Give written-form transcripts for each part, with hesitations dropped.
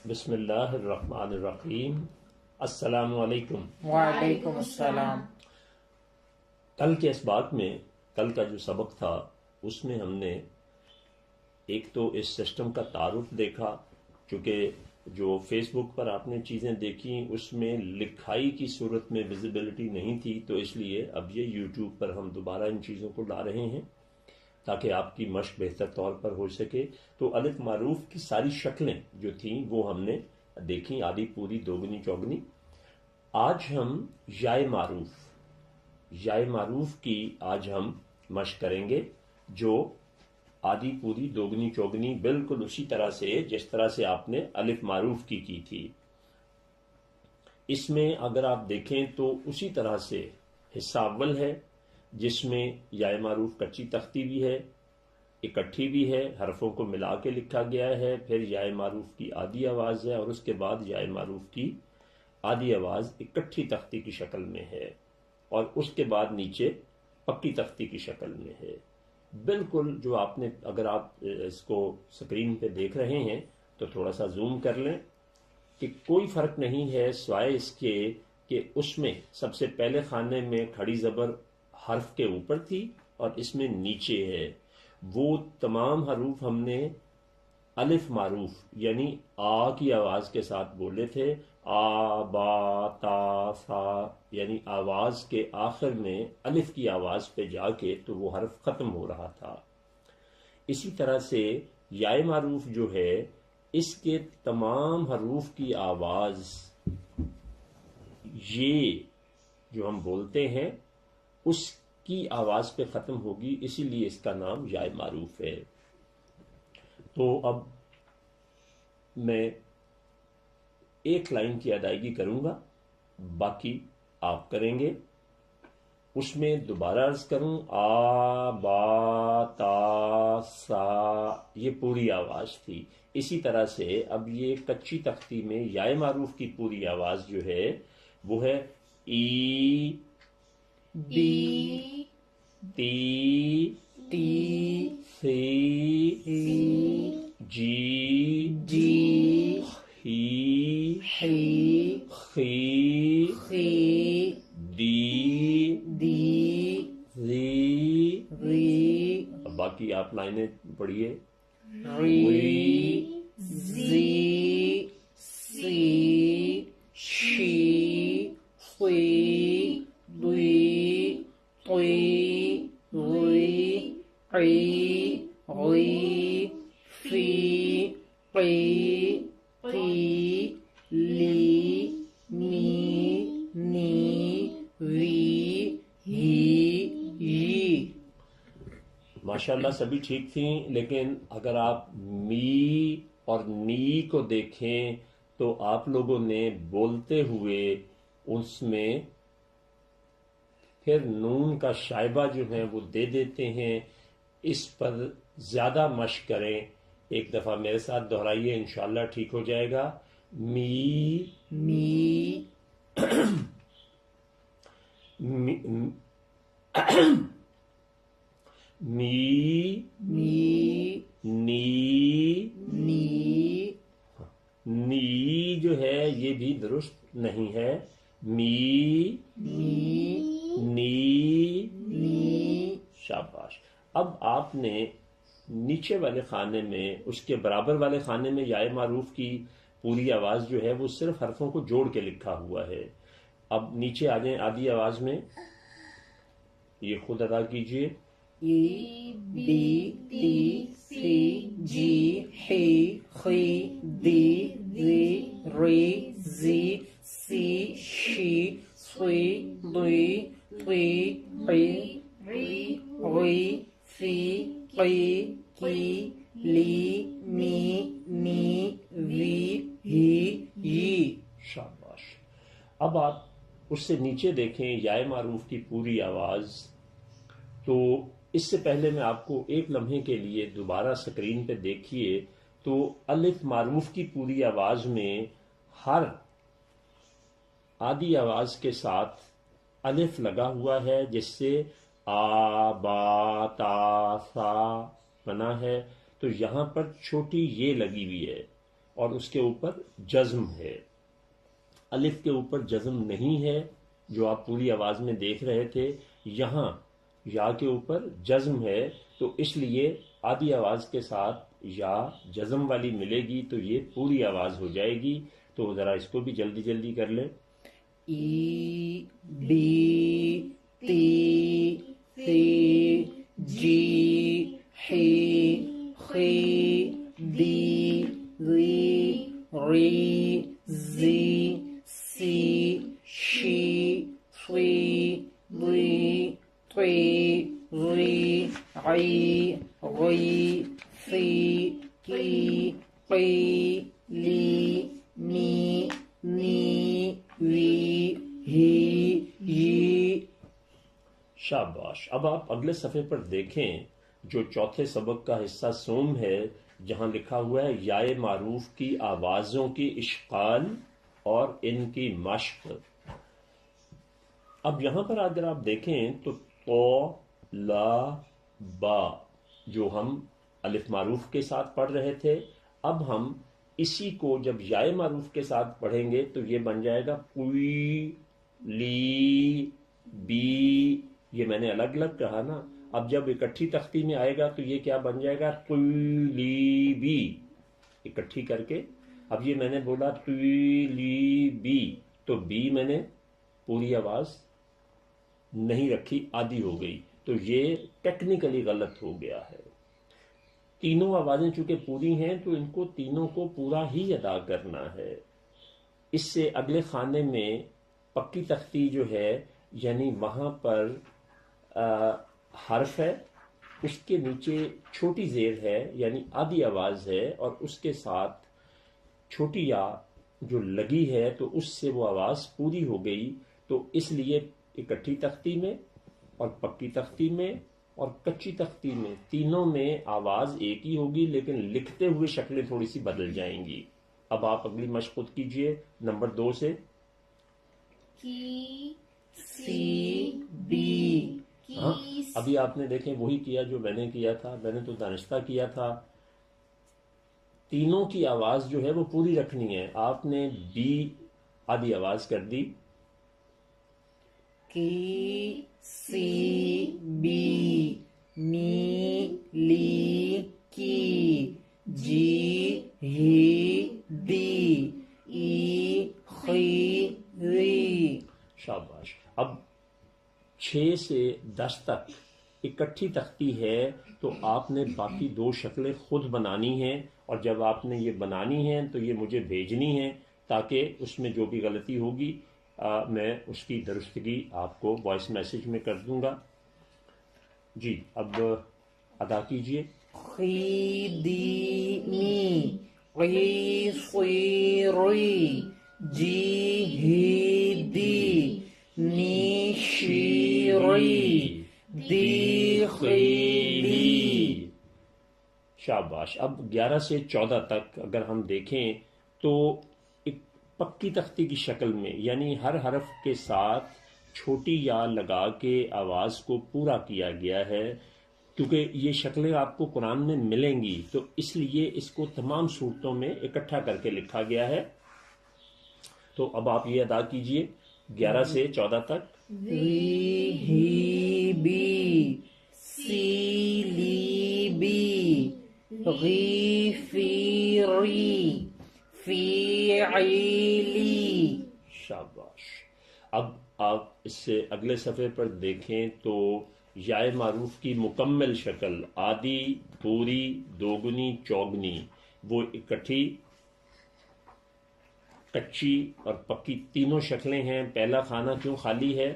بسم اللہ الرحمن الرحیم۔ السلام علیکم۔ وعلیکم السلام۔ کل کے اسباق میں، کل کا جو سبق تھا اس میں ہم نے ایک تو اس سسٹم کا تعارف دیکھا، چونکہ جو فیس بک پر آپ نے چیزیں دیکھی اس میں لکھائی کی صورت میں ویزیبلٹی نہیں تھی، تو اس لیے اب یہ یوٹیوب پر ہم دوبارہ ان چیزوں کو لا رہے ہیں تاکہ آپ کی مشق بہتر طور پر ہو سکے۔ تو الف معروف کی ساری شکلیں جو تھیں وہ ہم نے دیکھی، آدھی پوری دوگنی چوگنی۔ آج ہم یائے معروف کی آج ہم مشق کریں گے، جو آدھی پوری دوگنی چوگنی بالکل اسی طرح سے جس طرح سے آپ نے الف معروف کی تھی۔ اس میں اگر آپ دیکھیں تو اسی طرح سے حصہ اول ہے جس میں یائے معروف کچی تختی بھی ہے، اکٹھی بھی ہے، حرفوں کو ملا کے لکھا گیا ہے، پھر یائے معروف کی آدھی آواز ہے اور اس کے بعد یائے معروف کی آدھی آواز اکٹھی تختی کی شکل میں ہے، اور اس کے بعد نیچے پکی تختی کی شکل میں ہے۔ بالکل جو آپ نے، اگر آپ اس کو سکرین پہ دیکھ رہے ہیں تو تھوڑا سا زوم کر لیں کہ کوئی فرق نہیں ہے سوائے اس کے کہ اس میں سب سے پہلے خانے میں کھڑی زبر حرف کے اوپر تھی اور اس میں نیچے ہے۔ وہ تمام حروف ہم نے الف معروف یعنی آ کی آواز کے ساتھ بولے تھے، آ با تا سا، یعنی آواز کے آخر میں الف کی آواز پہ جا کے تو وہ حرف ختم ہو رہا تھا۔ اسی طرح سے یائے معروف جو ہے اس کے تمام حروف کی آواز یہ جو ہم بولتے ہیں اس کی آواز پہ ختم ہوگی، اسی لیے اس کا نام یائے معروف ہے۔ تو اب میں ایک لائن کی ادائیگی کروں گا، باقی آپ کریں گے۔ اس میں دوبارہ عرض کروں، آ با تا سا، یہ پوری آواز تھی۔ اسی طرح سے اب یہ کچی تختی میں یائے معروف کی پوری آواز جو ہے وہ ہے ای، بی، تی، تی، سی، جی، جی، ہی، حی، خی، خی، دی، دی، ری۔ ری، اب باقی آپ لائنیں پڑھیے۔ ری، زی، سی، شی، خی، دوی، طوی، ری، عی، غی، فی، قی، قی، لی، می، نی، وی، ہی، یی۔ ماشاءاللہ سبھی ٹھیک تھیں، لیکن اگر آپ می اور نی کو دیکھیں تو آپ لوگوں نے بولتے ہوئے اس میں پھر نون کا شائبہ جو ہے وہ دے دیتے ہیں۔ اس پر زیادہ مشق کریں، ایک دفعہ میرے ساتھ دہرائیے، انشاءاللہ ٹھیک ہو جائے گا۔ می، می، می، می، می، نی، نی، نی جو ہے یہ بھی درست نہیں ہے۔ می، می، نی، نی، شاباش۔ اب آپ نے نیچے والے خانے میں، اس کے برابر والے خانے میں یائے معروف کی پوری آواز جو ہے وہ صرف حرفوں کو جوڑ کے لکھا ہوا ہے۔ اب نیچے آ جائیں آدھی آواز میں، یہ خود ادا کیجئے۔ ای، بی، تی، سی، جی، حی، خی، دی، دی، ری، زی، سی، شی، سوی، دوی، طوی، عی، غی، فی، قی، کی، لی، می، نی، وی، ہی، یی۔ شاباش۔ اب آپ اس سے نیچے دیکھیں یائے معروف کی پوری آواز، تو اس سے پہلے میں آپ کو ایک لمحے کے لیے دوبارہ سکرین پہ دیکھیے تو الف معروف کی پوری آواز میں ہر آدھی آواز کے ساتھ الف لگا ہوا ہے، جس سے آ با تا سا بنا ہے، تو یہاں پر چھوٹی یہ لگی ہوئی ہے۔ اور اس کے اوپر جزم ہے. الف کے اوپر جزم نہیں ہے جو آپ پوری آواز میں دیکھ رہے تھے. یہاں یا کے اوپر جزم ہے، تو اس لیے آدھی آواز کے ساتھ یا جزم والی ملے گی تو یہ پوری آواز ہو جائے گی. تو ذرا اس کو بھی جلدی جلدی کر لیں. ای بی تی سی جی ہی خی دی ری ری زی سی شی فی ری ری ری عی غی فی کی قی لی می نی وی ہی یی. شاباش. اب آپ اگلے صفحے پر دیکھیں جو چوتھے سبق کا حصہ سوم ہے، جہاں لکھا ہوا ہے یائے معروف کی آوازوں کی اشغال اور ان کی مشق. اب یہاں پر اگر آپ دیکھیں تو لا با جو ہم الف معروف کے ساتھ پڑھ رہے تھے، اب ہم اسی کو جب یائے معروف کے ساتھ پڑھیں گے تو یہ بن جائے گا کوئی لی بی. یہ میں نے الگ الگ کہا نا، اب جب اکٹھی تختی میں آئے گا تو یہ کیا بن جائے گا؟ تولی بی. اکٹھی کر کے اب یہ میں نے بولا تولی بی، تو بی میں نے پوری آواز نہیں رکھی، آدھی ہو گئی، تو یہ ٹیکنیکلی غلط ہو گیا ہے. تینوں آوازیں چونکہ پوری ہیں تو ان کو تینوں کو پورا ہی ادا کرنا ہے. اس سے اگلے خانے میں پکی تختی جو ہے، یعنی وہاں پر حرف ہے، اس کے نیچے چھوٹی زیر ہے یعنی آدھی آواز ہے، اور اس کے ساتھ چھوٹی یا جو لگی ہے تو اس سے وہ آواز پوری ہو گئی. تو اس لیے اکٹھی تختی میں اور پکی تختی میں اور کچی تختی میں تینوں میں آواز ایک ہی ہوگی، لیکن لکھتے ہوئے شکلیں تھوڑی سی بدل جائیں گی. اب آپ اگلی مشق خود کیجئے نمبر 2 سے. کی سی بی. ہاں ابھی آپ نے دیکھیں وہی کیا جو میں نے کیا تھا، میں نے تو دانستہ کیا تھا. تینوں کی آواز جو ہے وہ پوری رکھنی ہے. آپ نے بی آدھی آواز کر دی. کی سی بی می لی کی جی ہی دی ای خی ری. شاباش. اب 6 سے 10 تک اکٹھی تختی ہے تو آپ نے باقی 2 شکلیں خود بنانی ہیں، اور جب آپ نے یہ بنانی ہیں تو یہ مجھے بھیجنی ہیں تاکہ اس میں جو بھی غلطی ہوگی میں اس کی درستگی آپ کو وائس میسج میں کر دوں گا. جی اب ادا کیجئے. خی می قی سی ری جی ہی دی نی شی ری دی خیلی. شاباش. اب 11 سے 14 تک اگر ہم دیکھیں تو ایک پکی تختی کی شکل میں، یعنی ہر حرف کے ساتھ چھوٹی یا لگا کے آواز کو پورا کیا گیا ہے. کیونکہ یہ شکلیں آپ کو قرآن میں ملیں گی تو اس لیے اس کو تمام صورتوں میں اکٹھا کر کے لکھا گیا ہے. تو اب آپ یہ ادا کیجئے 11 سے 14 تک. ری ہی بی سی لی بی غی فی ری فی عیلی. شاباش. اب آپ اس سے اگلے صفحے پر دیکھیں تو یائے معروف کی مکمل شکل آدھی، پوری، دوگنی، چوگنی، وہ اکٹھی، کچی اور پکی تینوں شکلیں ہیں. پہلا خانہ کیوں خالی ہے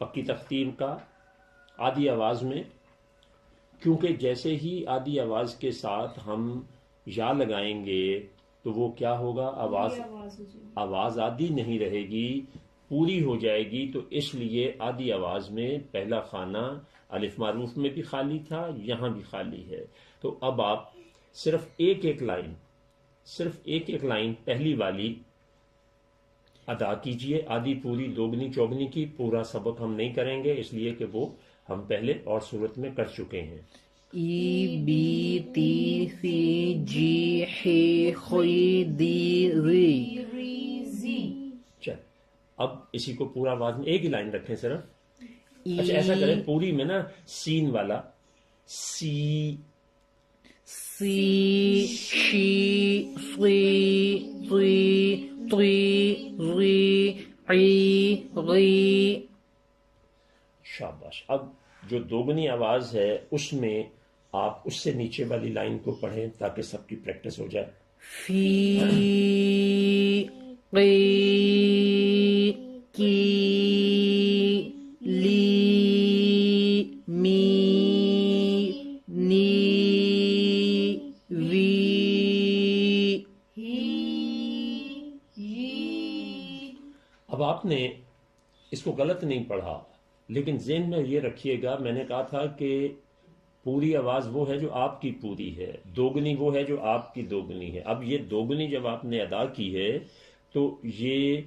پکی تختی کا آدھی آواز میں؟ کیونکہ جیسے ہی آدھی آواز کے ساتھ ہم یا لگائیں گے تو وہ کیا ہوگا؟ آواز آدھی نہیں رہے گی، پوری ہو جائے گی. تو اس لیے آدھی آواز میں پہلا خانہ الف معروف میں بھی خالی تھا، یہاں بھی خالی ہے. تو اب آپ صرف ایک لائن پہلی والی ادا کیجئے، آدھی، پوری، دوگنی، چوگنی کی. پورا سبق ہم نہیں کریں گے اس لیے کہ وہ ہم پہلے اور صورت میں کر چکے ہیں. ای بی تی سی جی حی خوی دی ری. چل اب اسی کو پورا آواز میں ایک ہی لائن رکھیں صرف. اچھا ایسا کریں پوری میں نا سین والا سی سی شی سی تی تی ری عی غی. شاباش. اب جو دوگنی آواز ہے اس میں آپ اس سے نیچے والی لائن کو پڑھیں تاکہ سب کی پریکٹس ہو جائے. فی قی کی لی می نی وی. اب آپ نے اس کو غلط نہیں پڑھا لیکن ذہن میں یہ رکھیے گا میں نے کہا تھا کہ پوری آواز وہ ہے جو آپ کی پوری ہے، دوگنی وہ ہے جو آپ کی دوگنی ہے. اب یہ دوگنی جب آپ نے ادا کی ہے تو یہ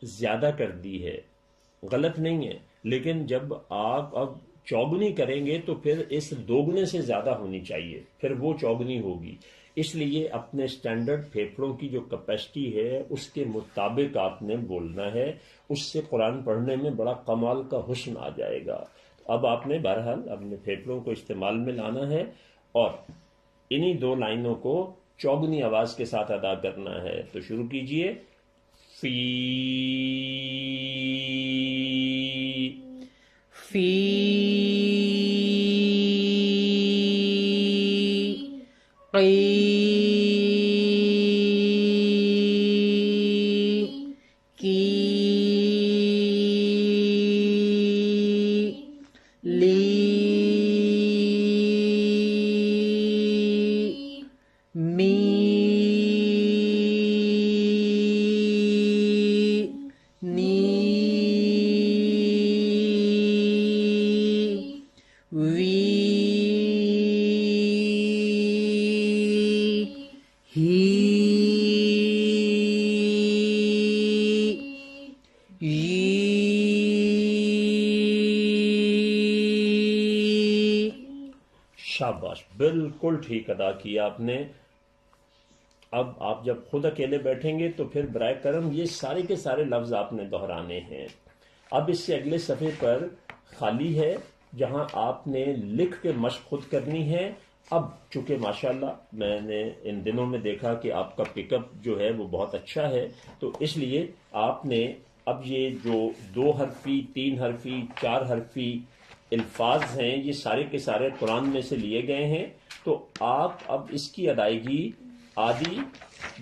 زیادہ کر دی ہے، غلط نہیں ہے، لیکن جب آپ اب چوگنی کریں گے تو پھر اس دوگنے سے زیادہ ہونی چاہیے، پھر وہ چوگنی ہوگی. اس لیے اپنے سٹینڈرڈ پھیپھڑوں کی جو کیپیسٹی ہے اس کے مطابق آپ نے بولنا ہے، اس سے قرآن پڑھنے میں بڑا کمال کا حسن آ جائے گا. اب آپ نے بہرحال اپنے پھیپھڑوں کو استعمال میں لانا ہے اور انہی دو لائنوں کو چوگنی آواز کے ساتھ ادا کرنا ہے. تو شروع کیجئے. فی فی قی کی لی می نی وی شاباش، بالکل ٹھیک ادا کیا آپ نے. اب آپ جب خود اکیلے بیٹھیں گے تو پھر برائے کرم یہ سارے کے سارے لفظ آپ نے دہرانے ہیں. اب اس سے اگلے صفحے پر خالی ہے جہاں آپ نے لکھ کے مشق خود کرنی ہے. اب چونکہ ماشاءاللہ میں نے ان دنوں میں دیکھا کہ آپ کا پک اپ جو ہے وہ بہت اچھا ہے، تو اس لیے آپ نے اب یہ جو 2 حرفی 3 حرفی 4 حرفی الفاظ ہیں یہ سارے کے سارے قرآن میں سے لیے گئے ہیں. تو آپ اب اس کی ادائیگی آدھی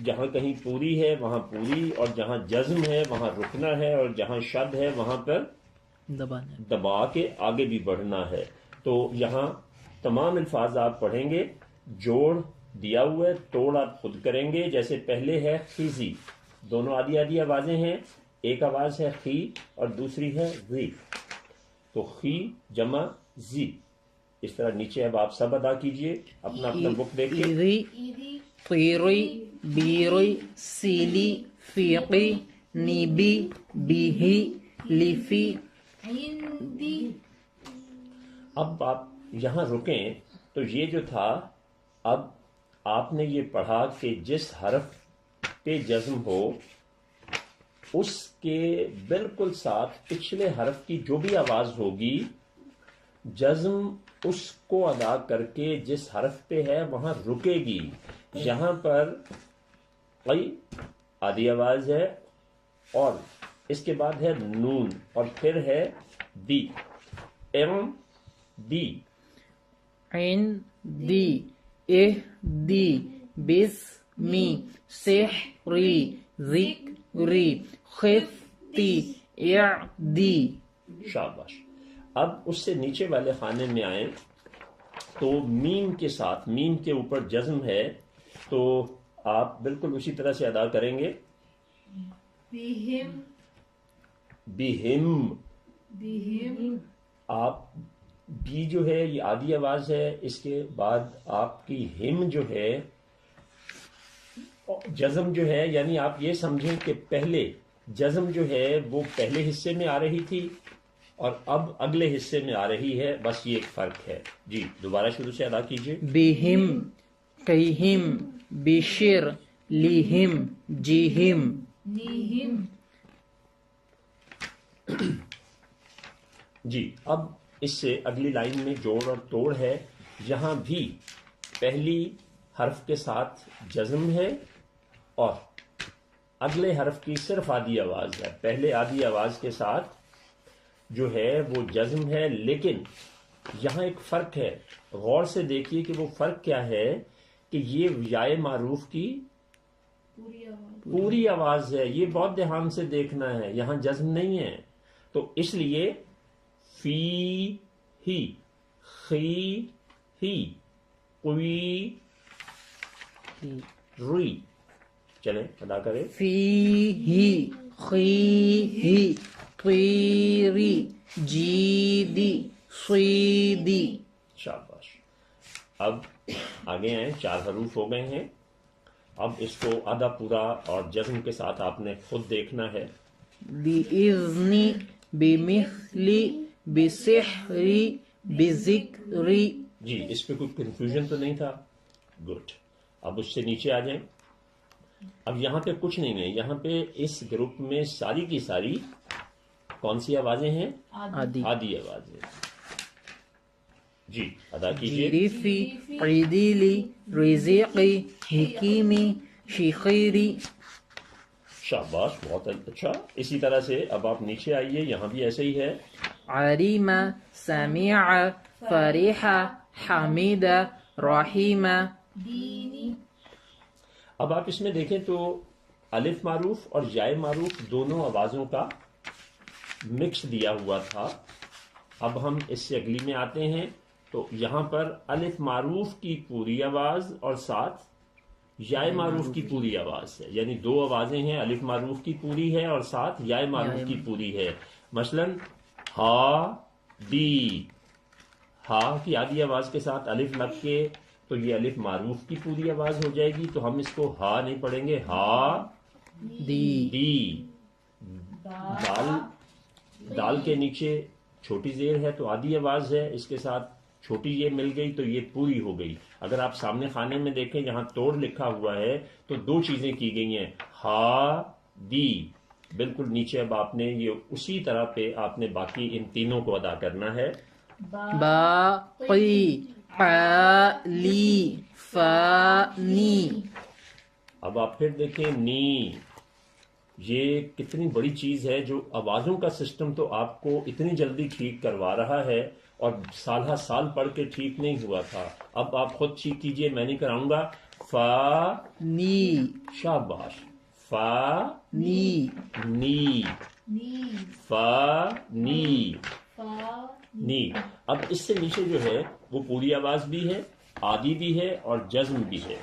جہاں کہیں پوری ہے وہاں پوری، اور جہاں جزم ہے وہاں رکنا ہے، اور جہاں شد ہے وہاں پر دبا کے آگے بھی بڑھنا ہے. تو یہاں تمام الفاظ آپ پڑھیں گے، جوڑ دیا ہوا ہے، توڑ آپ خود کریں گے. جیسے پہلے ہے خیزی، دونوں آدھی آدھی آوازیں ہیں، ایک آواز ہے خی اور دوسری ہے زی. تو خی جمع زی، اس طرح نیچے اب آپ سب ادا کیجئے اپنا اپنا بک دیکھ کے. ایری طیری بیری سیلی فیقی نیبی بیہی لیفی. اب آپ یہاں رکیں تو یہ جو تھا اب آپ نے یہ پڑھا کہ جس حرف پہ جزم ہو اس کے بالکل ساتھ پچھلے حرف کی جو بھی آواز ہوگی جزم اس کو ادا کر کے جس حرف پہ ہے وہاں رکے گی. یہاں پر قی آدھی آواز ہے اور اس کے بعد ہے نون اور پھر ہے دی. ایم دی عین دی اہ دی بسمی سحری ذکری خفتی اعدی. شاباش. اب اس سے نیچے والے خانے میں آئیں تو میم کے ساتھ، میم کے اوپر جزم ہے تو آپ بالکل اسی طرح سے ادا کریں گے. بہم. آپ بی جو ہے یہ آدھی آواز ہے، اس کے بعد آپ کی ہم جو ہے جزم جو ہے، یعنی آپ یہ سمجھیں کہ پہلے جزم جو ہے وہ پہلے حصے میں آ رہی تھی اور اب اگلے حصے میں آ رہی ہے، بس یہ ایک فرق ہے. جی دوبارہ شروع سے ادا کیجیے. بہم قیہم بشر لیہم جیہم. نیہم. جی اب اس سے اگلی لائن میں جوڑ اور توڑ ہے. یہاں بھی پہلی حرف کے ساتھ جزم ہے اور اگلے حرف کی صرف آدھی آواز ہے. پہلے آدھی آواز کے ساتھ جو ہے وہ جزم ہے، لیکن یہاں ایک فرق ہے. غور سے دیکھیے کہ وہ فرق کیا ہے کہ یہ یائے معروف کی پوری آواز ہے. یہ بہت دھیان سے دیکھنا ہے، یہاں جزم نہیں ہے. تو اس لیے فی ہی، خی ہی، قوی ری. چلیں ادا کریں. فیہی خیہی طیری جیدی صیدی. شاباش. اب آگے آئیں، 4 حروف ہو گئے ہیں. اب اس کو آدھا پورا اور جزم کے ساتھ آپ نے خود دیکھنا ہے. بِإِذْنِ بِمِثْلِ بِسِحْرِ بِذِكْرِ. جی اس پہ کوئی کنفیوژن تو نہیں تھا؟ گڈ. اب اس سے نیچے آ جائیں. اب یہاں پہ کچھ نہیں ہے. یہاں پہ اس گروپ میں ساری کی ساری کون سی آوازیں ہیں؟ آدی. آدھی آوازیں. جی ادا کیجیے. جریفی عیدیلی رزقی حکیمی شخیری. شاباش، بہت اچھا. اسی طرح سے اب آپ نیچے آئیے، یہاں بھی ایسے ہی ہے. علیم سمیع فریح حمید رحیم. دینی. اب آپ اس میں دیکھیں تو الف معروف اور یائے معروف دونوں آوازوں کا مکس دیا ہوا تھا. اب ہم اس سے اگلی میں آتے ہیں تو یہاں پر الف معروف کی پوری آواز اور ساتھ یائے معروف کی پوری آواز ہے. یعنی 2 آوازیں ہیں، الف معروف کی پوری ہے اور ساتھ یائے معروف کی پوری ہے. مثلاً ہا دی، ہا کی آدھی آواز کے ساتھ الف لگ کے تو یہ الف معروف کی پوری آواز ہو جائے گی. تو ہم اس کو ہا نہیں پڑھیں گے، ہا دی. دی. دال کے نیچے چھوٹی زیر ہے تو آدھی آواز ہے، اس کے ساتھ چھوٹی یہ مل گئی تو یہ پوری ہو گئی. اگر آپ سامنے خانے میں دیکھیں جہاں توڑ لکھا ہوا ہے تو 2 چیزیں کی گئی ہیں، ہا دی. بالکل نیچے اب آپ نے یہ اسی طرح پہ آپ نے باقی ان تینوں کو ادا کرنا ہے. باقی قالی فانی. اب آپ پھر دیکھیں نی. یہ کتنی بڑی چیز ہے جو آوازوں کا سسٹم تو آپ کو اتنی جلدی ٹھیک کروا رہا ہے اور سالہ سال پڑھ کے ٹھیک نہیں ہوا تھا. اب آپ خود ٹھیک کیجئے، میں نہیں کراؤں گا. فا نی. شاباش. فا نی. نی. نی. فا نی. فا. نی. اب اس سے نیچے جو ہے وہ پوری آواز بھی ہے، آدھی بھی ہے اور جزم بھی ہے.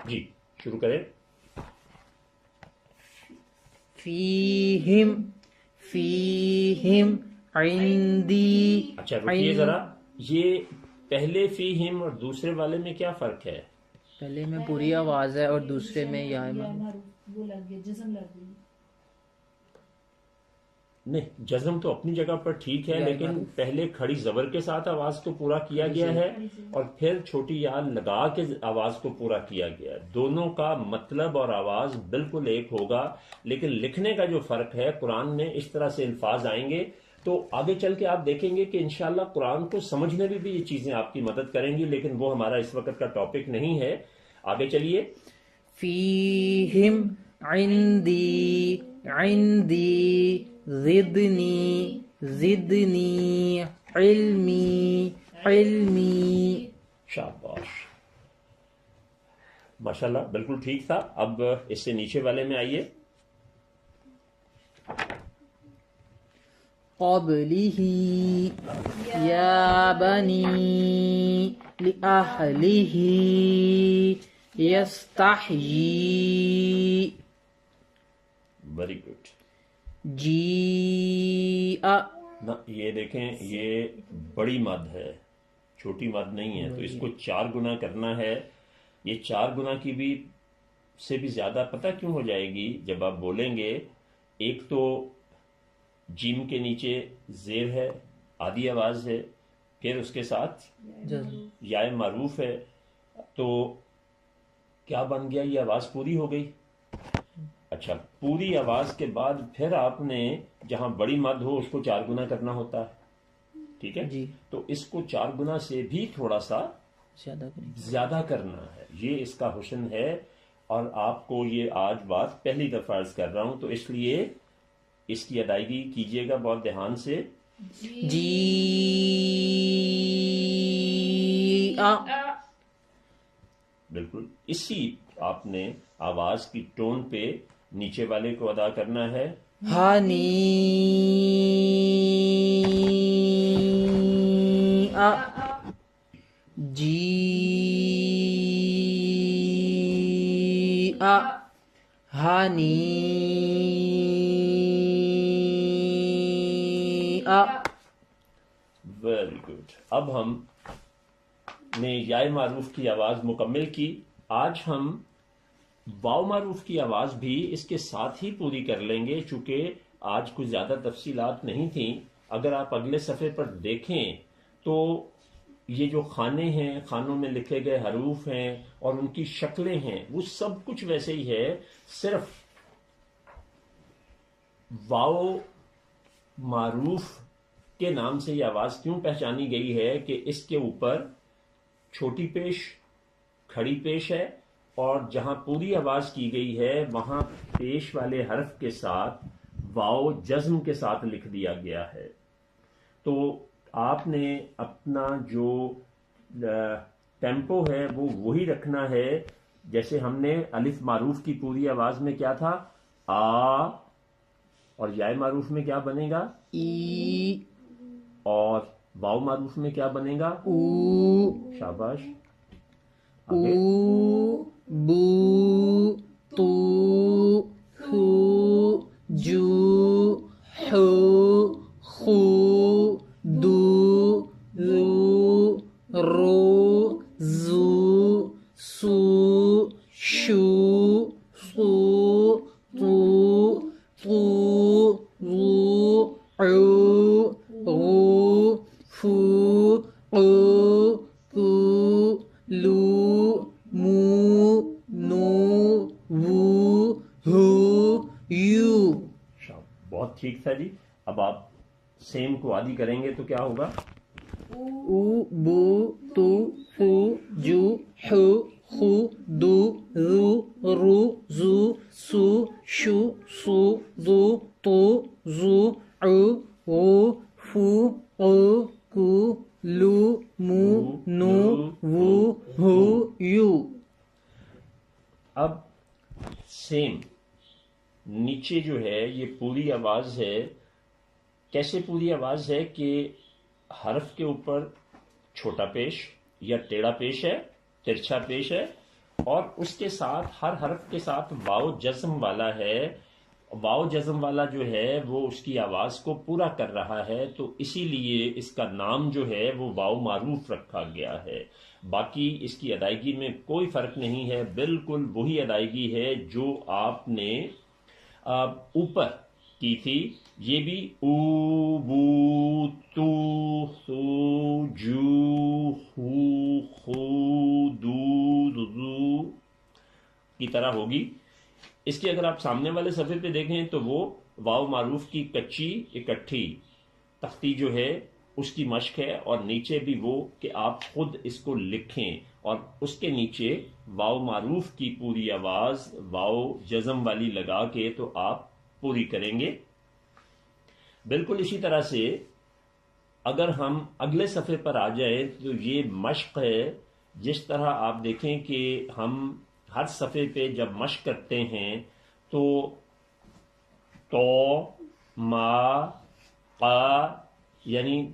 جی شروع کریں. فیہم فیہم عندی. اچھا رکیے ذرا، یہ پہلے فیہم اور دوسرے والے میں کیا فرق ہے؟ پہلے میں پوری آواز ہے اور دوسرے میں یا وہ لگ گیا، جزم لگ گئی. نہیں، جزم تو اپنی جگہ پر ٹھیک ہے، لیکن پہلے کھڑی زبر کے ساتھ آواز کو پورا کیا گیا ہے اور پھر چھوٹی یا لگا کے آواز کو پورا کیا گیا ہے. دونوں کا مطلب اور آواز بالکل ایک ہوگا، لیکن لکھنے کا جو فرق ہے قرآن میں اس طرح سے الفاظ آئیں گے تو آگے چل کے آپ دیکھیں گے کہ انشاءاللہ قرآن کو سمجھنے میں بھی یہ چیزیں آپ کی مدد کریں گی، لیکن وہ ہمارا اس وقت کا ٹاپک نہیں ہے. آگے چلیے. فیہم عندی عندی زدنی زدنی علمی علمی. شاباش، ماشاءاللہ بالکل ٹھیک تھا. اب اس سے نیچے والے میں آئیے. قبلہ یا بنی لأہلہ یستحیی. Very good. جیء. نہ یہ دیکھیں یہ بڑی مد ہے، چھوٹی مد نہیں ہے، تو اس کو 4 گنا کرنا ہے. یہ 4 گنا کی بھی سے بھی زیادہ پتہ کیوں ہو جائے گی جب آپ بولیں گے. ایک تو جیم کے نیچے زیر ہے، آدھی آواز ہے، پھر اس کے ساتھ جزم. یا معروف ہے، تو کیا بن گیا؟ یہ آواز پوری ہو گئی. اچھا، پوری آواز کے بعد پھر آپ نے جہاں بڑی مد ہو اس کو 4 گنا کرنا ہوتا ہے. ٹھیک ہے جی. تو اس کو 4 گنا سے بھی تھوڑا سا زیادہ کریں. زیادہ کرنا ہے. یہ اس کا حسن ہے. اور آپ کو یہ آج بات پہلی دفعہ عرض کر رہا ہوں، تو اس لیے اس کی ادائیگی کیجئے گا بہت دھیان سے. جی بالکل اسی آپ نے آواز کی ٹون پہ نیچے والے کو ادا کرنا ہے. ہانی جی ہانی ویری گڈ. اب ہم نے یا معروف کی آواز مکمل کی. آج ہم واو معروف کی آواز بھی اس کے ساتھ ہی پوری کر لیں گے، چونکہ آج کچھ زیادہ تفصیلات نہیں تھیں. اگر آپ اگلے صفحے پر دیکھیں تو یہ جو خانے ہیں، خانوں میں لکھے گئے حروف ہیں اور ان کی شکلیں ہیں، وہ سب کچھ ویسے ہی ہے. صرف واو معروف کے نام سے یہ آواز کیوں پہچانی گئی ہے کہ اس کے اوپر چھوٹی پیش، کھڑی پیش ہے، اور جہاں پوری آواز کی گئی ہے وہاں پیش والے حرف کے ساتھ واو جزم کے ساتھ لکھ دیا گیا ہے. تو آپ نے اپنا جو ٹیمپو ہے وہ وہی رکھنا ہے جیسے ہم نے الف معروف کی پوری آواز میں کیا تھا، آ، اور یا معروف میں کیا بنے گا، ای، اور واو معروف میں کیا بنے گا، او، شاباش. او، آگے بو، تو، ہو، جو، ہو، خو، دو، رو، رو، زو، سو، شو، سو، تو، تو، رو، عو، غو، فو، قو، کو، لو، مو، نو، وو، ہو، یو. بہت ٹھیک تھا جی. اب آپ سیم کو عادی کریں گے تو کیا ہوگا، او، بو، تو، ہو، جو، ہو، خو، دو، رو، رو، زو، سو، شو، سو، دو، تو، زو، عو، غو، فو، قو، کو، لو، مو، نو، وو، ہو، یو. اب سیم نیچے جو ہے یہ پوری آواز ہے. کیسے پوری آواز ہے کہ حرف کے اوپر چھوٹا پیش یا ٹیڑھا پیش ہے، ترچھا پیش ہے، اور اس کے ساتھ ہر حرف کے ساتھ واو جزم والا ہے. واو جزم والا جو ہے وہ اس کی آواز کو پورا کر رہا ہے، تو اسی لیے اس کا نام جو ہے وہ واو معروف رکھا گیا ہے. باقی اس کی ادائیگی میں کوئی فرق نہیں ہے، بالکل وہی ادائیگی ہے جو آپ نے اوپر کی تھی. یہ بھی او، بو، تو، سو، جو، ہو، خو، دو، زو کی طرح ہوگی. اس کے اگر آپ سامنے والے صفحے پہ دیکھیں تو وہ واو معروف کی کچی اکٹھی تختی جو ہے اس کی مشق ہے، اور نیچے بھی وہ کہ آپ خود اس کو لکھیں، اور اس کے نیچے واو معروف کی پوری آواز واو جزم والی لگا کے تو آپ پوری کریں گے. بالکل اسی طرح سے اگر ہم اگلے صفحے پر آ جائیں تو یہ مشق ہے. جس طرح آپ دیکھیں کہ ہم ہر صفحے پہ جب مشق کرتے ہیں تو ما، قا، یعنی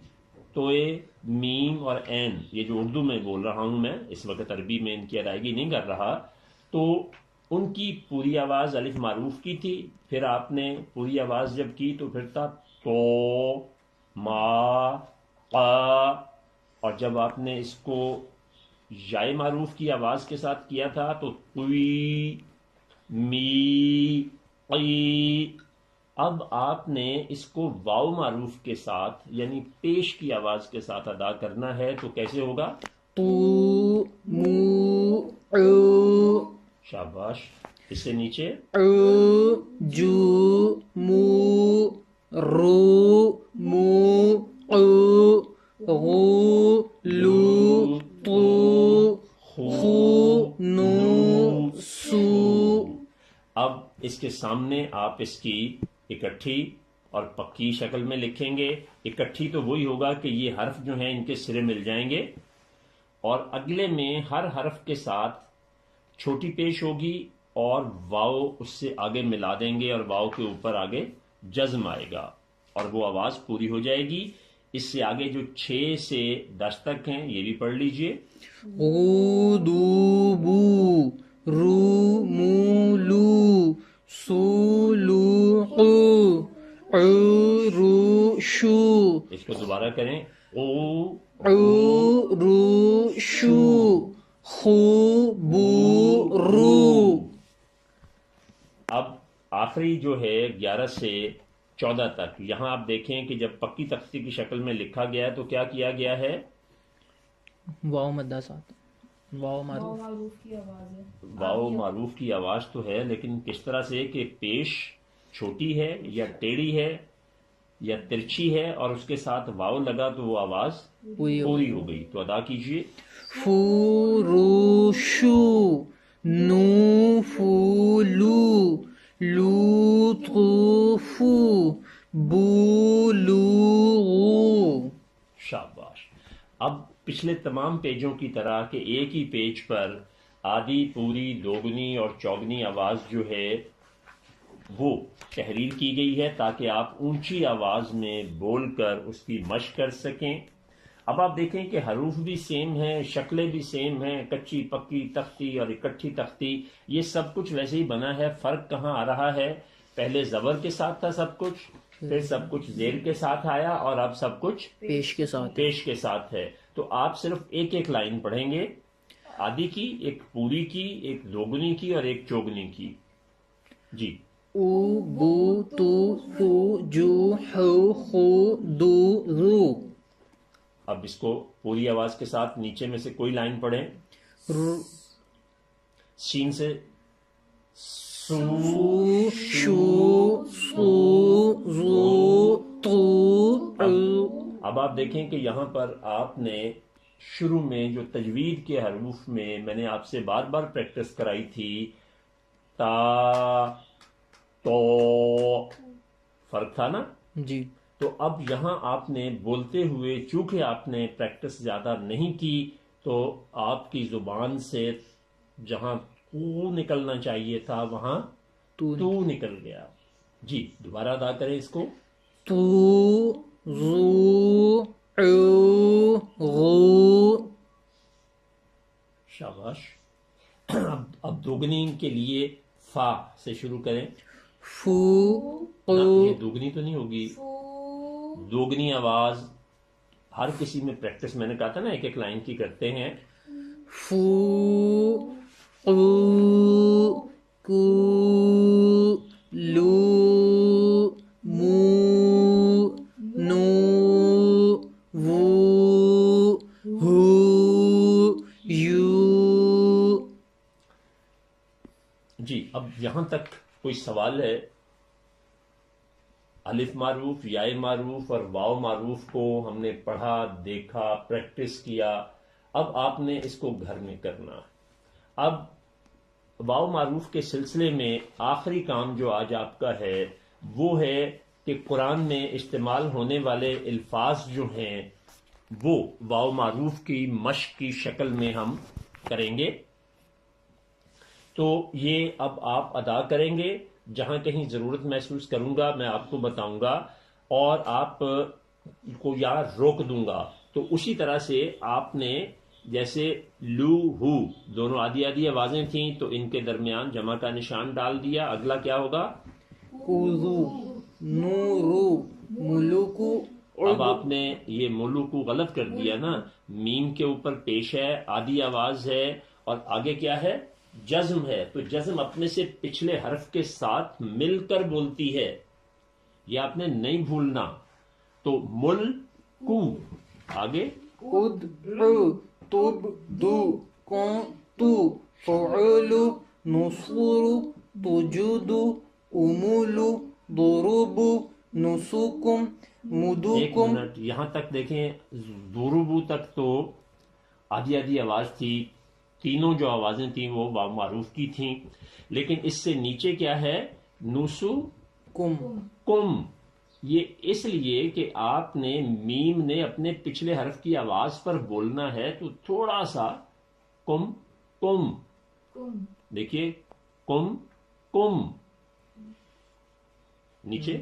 توئے، میم اور عین، یہ جو اردو میں بول رہا ہوں میں اس وقت عربی میں ان کی ادائیگی نہیں کر رہا، تو ان کی پوری آواز الف معروف کی تھی. پھر آپ نے پوری آواز جب کی تو پھر تھا تو، ما، قا، اور جب آپ نے اس کو یا معروف کی آواز کے ساتھ کیا تھا تو توئی، می قی. اب آپ نے اس کو واو معروف کے ساتھ یعنی پیش کی آواز کے ساتھ ادا کرنا ہے. تو کیسے ہوگا؟ تو مو او شاباش. اس سے نیچے او جو مو رو مو او غو لو تو خو نو سو. اب اس کے سامنے آپ اس کی اکٹھی اور پکی شکل میں لکھیں گے. اکٹھی تو وہی ہوگا کہ یہ حرف جو ہیں ان کے سرے مل جائیں گے اور اگلے میں ہر حرف کے ساتھ چھوٹی پیش ہوگی اور واو اس سے آگے ملا دیں گے اور واو کے اوپر آگے جزم آئے گا اور وہ آواز پوری ہو جائے گی. اس سے آگے جو 6 سے 10 تک ہیں یہ بھی پڑھ لیجئے. غو دو بو رو مو لو سو لو قو عو رو شو اس کو دوبارہ کریں. او عو رو شو خو بو رو. اب آخری جو ہے 11 سے 14 تک یہاں آپ دیکھیں کہ جب پکی تختی کی شکل میں لکھا گیا ہے تو کیا کیا گیا ہے؟ واو مدہ ساتھ واو واو معروف معروف کی آواز ہے. واو معروف کی آواز تو ہے لیکن کس طرح سے کہ پیش چھوٹی ہے یا ٹیڑھی ہے یا ترچھی ہے اور اس کے ساتھ واو لگا تو وہ آواز پوری ہو گئی. تو ادا کیجئے. فو رو شو نو فو لو لو تو فو بو لو غو. شاباش. اب پچھلے تمام پیجوں کی طرح کہ ایک ہی پیج پر آدھی پوری دوگنی اور چوگنی آواز جو ہے وہ تحریر کی گئی ہے تاکہ آپ اونچی آواز میں بول کر اس کی مشق کر سکیں. اب آپ دیکھیں کہ حروف بھی سیم ہیں، شکلیں بھی سیم ہیں، کچی پکی تختی اور اکٹھی تختی یہ سب کچھ ویسے ہی بنا ہے. فرق کہاں آ رہا ہے؟ پہلے زبر کے ساتھ تھا سب کچھ، پھر سب کچھ زیر کے ساتھ آیا اور اب سب کچھ پیش کے ساتھ پیش کے ساتھ ہے. تو آپ صرف ایک ایک لائن پڑھیں گے، آدھی کی، ایک پوری کی، ایک دوگنی کی اور ایک چوگنی کی. جی. او بو تو فو جو ہو خو دو رو. اب اس کو پوری آواز کے ساتھ نیچے میں سے کوئی لائن پڑھیں. سین سے سو شو سو زو تو او. اب آپ دیکھیں کہ یہاں پر آپ نے شروع میں جو تجوید کے حروف میں نے آپ سے بار بار پریکٹس کرائی تھی تا تو فرق تھا نا. جی تو اب یہاں آپ نے بولتے ہوئے چونکہ آپ نے پریکٹس زیادہ نہیں کی تو آپ کی زبان سے جہاں تو نکلنا چاہیے تھا وہاں تو نکل گیا. جی دوبارہ ادا کریں اس کو. تو زو او غو. شاباش. اب دوگنی کے لیے فا سے شروع کریں. فو نا، او یہ دوگنی تو نہیں ہوگی. فو دوگنی آواز ہر کسی میں پریکٹس میں نے کہا تھا نا ایک ایک لائن کی کرتے ہیں. فو او کو لو مو نو وو ہو یو. جی اب یہاں تک کوئی سوال ہے؟ الف معروف، یائے معروف اور واو معروف کو ہم نے پڑھا، دیکھا، پریکٹس کیا. اب آپ نے اس کو گھر میں کرنا. اب واو معروف کے سلسلے میں آخری کام جو آج آپ کا ہے وہ ہے کہ قرآن میں استعمال ہونے والے الفاظ جو ہیں وہ واو معروف کی مشق کی شکل میں ہم کریں گے. تو یہ اب آپ ادا کریں گے. جہاں کہیں ضرورت محسوس کروں گا میں آپ کو بتاؤں گا اور آپ کو یہاں روک دوں گا. تو اسی طرح سے آپ نے جیسے لو ہو دونوں آدھی آدھی آوازیں تھیں تو ان کے درمیان جمع کا نشان ڈال دیا. اگلا کیا ہوگا؟ اوزو نورو ملوکو. اب آپ نے یہ ملو کو غلط کر دیا نا. میم کے اوپر پیش ہے، آدھی آواز ہے اور آگے کیا ہے؟ جزم ہے تو جزم اپنے سے پچھلے حرف کے ساتھ مل کر بولتی ہے، یہ آپ نے نہیں بھولنا. تو مل کو آگے ادعو تبدو کنتو فعلو نصر تجدو امولو ضربو نسکم ایک مدوکم. منٹ یہاں تک دیکھیں، ضروبو تک تو آدھی آدھی آواز تھی، تینوں جو آوازیں تھیں وہ واو معروف کی تھیں، لیکن اس سے نیچے کیا ہے؟ نوسو کم. کم. یہ اس لیے کہ آپ نے میم نے اپنے پچھلے حرف کی آواز پر بولنا ہے، تو تھوڑا سا کم کم کم دیکھیے، کم کم نیچے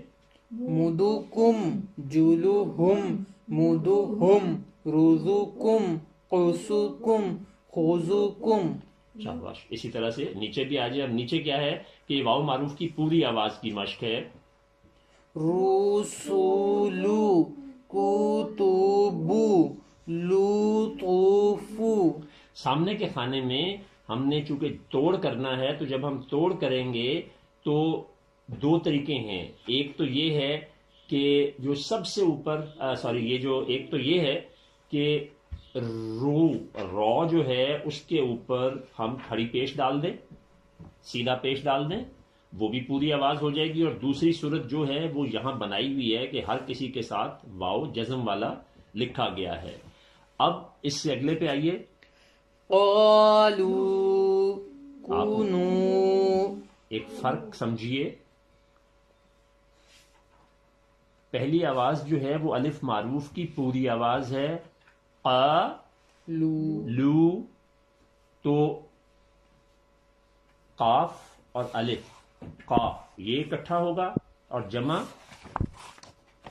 مدوکم جلوہم مدوہم رزوکم قصوکم خذوکم. شاباش. اسی طرح سے نیچے بھی آ جائے. اب نیچے کیا ہے کہ یہ واو معروف کی پوری آواز کی مشق ہے. رسولو کتبو لطوفو. سامنے کے کھانے میں ہم نے چونکہ توڑ کرنا ہے، تو جب ہم توڑ کریں گے تو دو طریقے ہیں. ایک تو یہ ہے کہ جو سب سے اوپر ایک تو یہ ہے کہ رو جو ہے اس کے اوپر ہم کھڑی پیش ڈال دیں، سیدھا پیش ڈال دیں، وہ بھی پوری آواز ہو جائے گی. اور دوسری صورت جو ہے وہ یہاں بنائی ہوئی ہے کہ ہر کسی کے ساتھ واو جزم والا لکھا گیا ہے. اب اس سے اگلے پہ آئیے. قالو آپ کنو. ایک فرق سمجھیے. پہلی آواز جو ہے وہ الف معروف کی پوری آواز ہے، قا لو. لو. تو قاف اور الف، قاف یہ اکٹھا ہوگا، اور جمع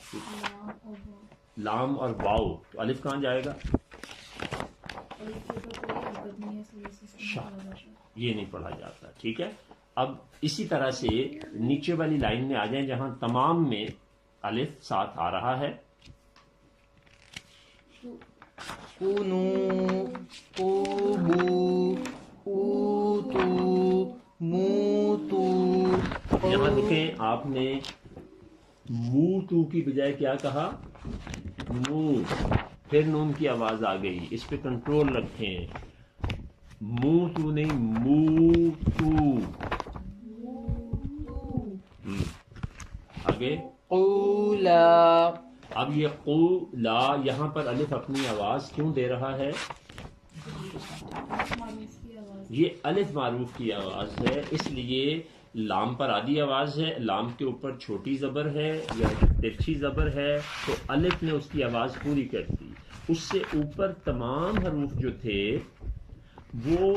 لام اور واو. لام اور واو. تو الف کہاں جائے گا؟ اور اس کے اوپر کوئی حرکت نہیں ہے، اس وجہ سے اس کو شاہ. نہیں پڑھا جاتا. یہ نہیں پڑھا جاتا. ٹھیک ہے. اب اسی طرح سے نیچے والی لائن میں آ جائیں جہاں تمام میں الف ساتھ آ رہا ہے. کنو قبو اوتو موتو. یہاں دیکھیں آپ نے منہ تو کی بجائے کیا کہا؟ منہ. پھر نون کی آواز آ گئی، اس پہ کنٹرول رکھیں. منہ تو نہیں، منہ تو. آگے قولا. اب یہ قو لا، یہاں پر الف اپنی آواز کیوں دے رہا ہے؟ معروف کی آواز. یہ الف معروف کی آواز ہے، اس لیے لام پر آدھی آواز ہے، لام کے اوپر چھوٹی زبر ہے یا ترچھی زبر ہے، تو الف نے اس کی آواز پوری کر دی. اس سے اوپر تمام حروف جو تھے وہ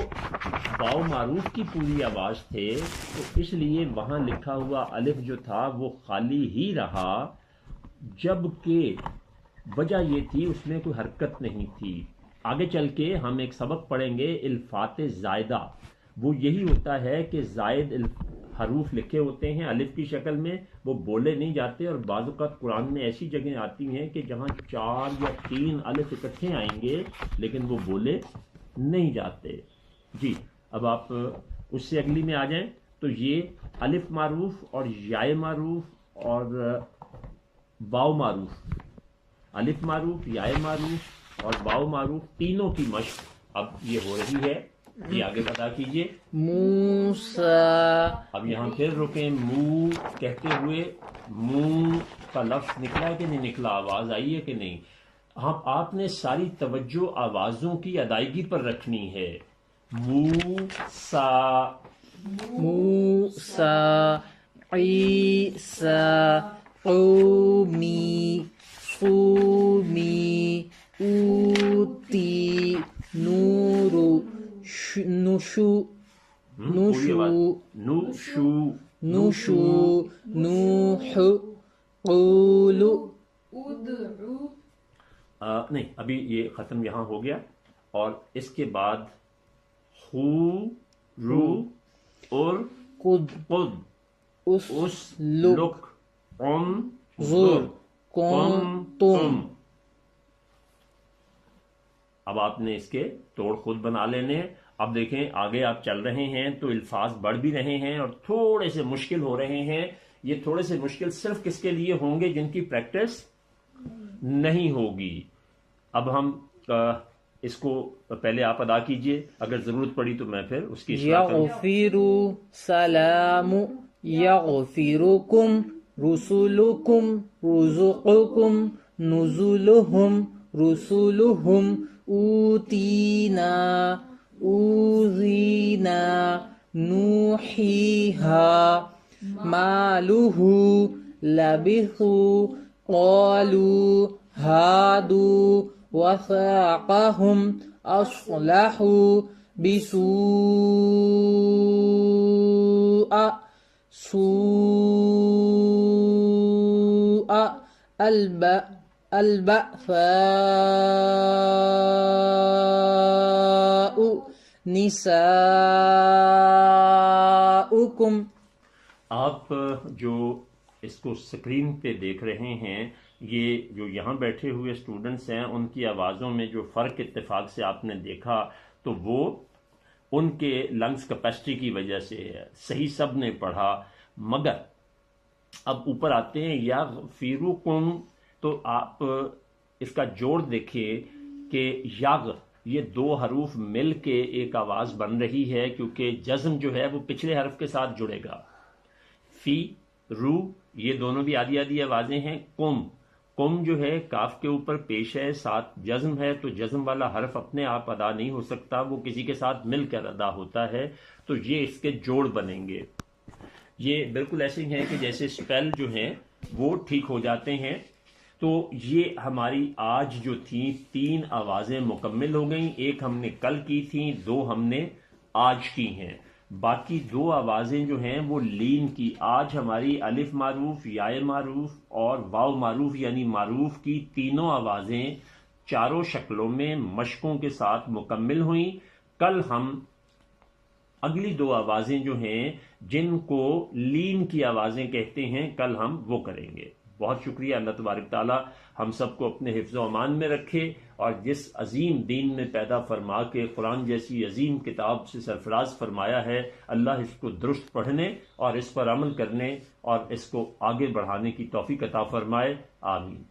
واو معروف کی پوری آواز تھے، تو اس لیے وہاں لکھا ہوا الف جو تھا وہ خالی ہی رہا، جبکہ وجہ یہ تھی اس میں کوئی حرکت نہیں تھی. آگے چل کے ہم ایک سبق پڑھیں گے الفات زائدہ. وہ یہی ہوتا ہے کہ زائد حروف لکھے ہوتے ہیں الف کی شکل میں، وہ بولے نہیں جاتے، اور بعض اوقات قرآن میں ایسی جگہیں آتی ہیں کہ جہاں 4 یا 3 الف اکٹھے آئیں گے لیکن وہ بولے نہیں جاتے. جی اب آپ اس سے اگلی میں آ جائیں. تو یہ الف معروف اور یائے معروف اور واو معروف، الف معروف، یائے معروف اور واو معروف، تینوں کی مشق اب یہ ہو رہی ہے. یہ آگے بتا کیجئے. موسیٰ. اب یہاں پھر رکیں. منہ کہتے ہوئے منہ کا لفظ نکلا ہے کہ نہیں نکلا؟ آواز آئی ہے کہ نہیں؟ آپ نے ساری توجہ آوازوں کی ادائیگی پر رکھنی ہے. موسیٰ، موسیٰ. عیسیٰ. قومی. صومی. اوتی. نورو. نشو. پوری آواز. نوشو. نشو. نوح. قولو. ادعو. نہیں، ابھی یہ ختم یہاں ہو گیا. اور اس کے بعد خو، رو اور قد. قد، اس لک، قم، زر. قم تم. تم. اب آپ نے اس کے توڑ خود بنا لینے ہیں. اب دیکھیں آگے آپ چل رہے ہیں تو الفاظ بڑھ بھی رہے ہیں اور تھوڑے سے مشکل ہو رہے ہیں. یہ تھوڑے سے مشکل صرف کس کے لیے ہوں گے؟ جن کی پریکٹس نہیں ہوگی. اب ہم اس کو پہلے آپ ادا کیجئے، اگر ضرورت پڑی تو میں پھر اس کی اشراح کروں. یغفر سلام یغفرکم رسولکم رزقکم نزلہم رسولہم اوتینا اوذینا نوحیہا مالہ لبثو قالوا ہادو وثاقہم اصلحوا بسوء البأساء نساؤکم. آپ جو اس کو سکرین پہ دیکھ رہے ہیں، یہ جو یہاں بیٹھے ہوئے اسٹوڈنٹس ہیں ان کی آوازوں میں جو فرق اتفاق سے آپ نے دیکھا تو وہ ان کے لنگس کیپیسٹی کی وجہ سے ہے. صحیح سب نے پڑھا، مگر اب اوپر آتے ہیں یغفرکم تو آپ اس کا جوڑ دیکھیں کہ یغ یہ دو حروف مل کے ایک آواز بن رہی ہے، کیونکہ جزم جو ہے وہ پچھلے حرف کے ساتھ جڑے گا. فی رو یہ دونوں بھی آدھی آدھی آوازیں ہیں. کم جو ہے کاف کے اوپر پیش ہے، ساتھ جزم ہے، تو جزم والا حرف اپنے آپ ادا نہیں ہو سکتا، وہ کسی کے ساتھ مل کر ادا ہوتا ہے. تو یہ اس کے جوڑ بنیں گے. یہ بالکل ایسے ہی ہیں کہ جیسے اسپیل جو ہیں وہ ٹھیک ہو جاتے ہیں. تو یہ ہماری آج جو تھیں 3 آوازیں مکمل ہو گئیں. ایک ہم نے کل کی تھیں، 2 ہم نے آج کی ہیں. باقی 2 آوازیں جو ہیں وہ لین کی. آج ہماری الف معروف، یائے معروف اور واو معروف یعنی معروف کی تینوں آوازیں چاروں شکلوں میں مشقوں کے ساتھ مکمل ہوئیں. کل ہم اگلی 2 آوازیں جو ہیں جن کو لین کی آوازیں کہتے ہیں، کل ہم وہ کریں گے. بہت شکریہ. اللہ تبارک تعالی ہم سب کو اپنے حفظ و امان میں رکھے، اور جس عظیم دین میں پیدا فرما کے قرآن جیسی عظیم کتاب سے سرفراز فرمایا ہے، اللہ اس کو درست پڑھنے اور اس پر عمل کرنے اور اس کو آگے بڑھانے کی توفیق عطا فرمائے. آمین.